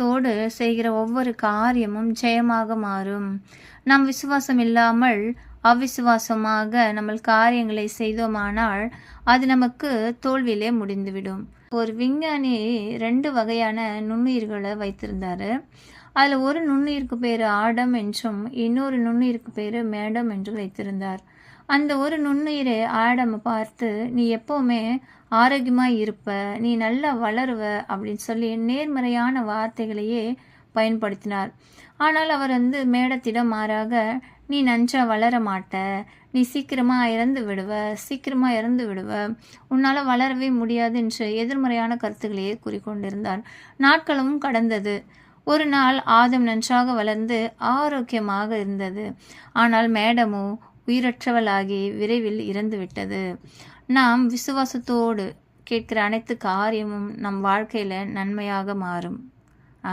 விசுவாசத்தோடு செய்கிற ஒவ்வொரு காரியமும் ஜெயமாக மாறும். நாம் விசுவாசம் இல்லாமல் அவிசுவாசமாக நம்ம காரியங்களை செய்தோமானால் அது நமக்கு தோல்வியிலே முடிந்துவிடும். ஒரு விஞ்ஞானி 2 வகையான நுண்ணுயிர்களை வைத்திருந்தாரு. அதில் ஒரு நுண்ணுயிருக்கு பேர் ஆடம் என்றும் இன்னொரு நுண்ணுயிருக்கு பேர் மேடம் என்று வைத்திருந்தார். அந்த ஒரு நுண்ணுயிரை ஆடமை பார்த்து, நீ எப்போவுமே ஆரோக்கியமாக இருப்ப, நீ நல்லா வளருவ அப்படின்னு சொல்லி நேர்மறையான வார்த்தைகளையே பயன்படுத்தினார். ஆனால் அவர் மேடத்திடம் மாறாக, நீ நன்றா வளர மாட்ட, நீ சீக்கிரமாக இறந்து விடுவ, உன்னால் வளரவே முடியாது என்று எதிர்மறையான கருத்துக்களையே கூறிக்கொண்டிருந்தார். நாட்களும் கடந்தது. ஒரு நாள் ஆதம் நன்றாக வளர்ந்து ஆரோக்கியமாக இருந்தது. ஆனால் மேடமோ உயிரற்றவளாகி விரைவில் இறந்துவிட்டது. நாம் விசுவாசத்தோடு கேட்கிற அனைத்து காரியமும் நம் வாழ்க்கையில் நன்மையாக மாறும்.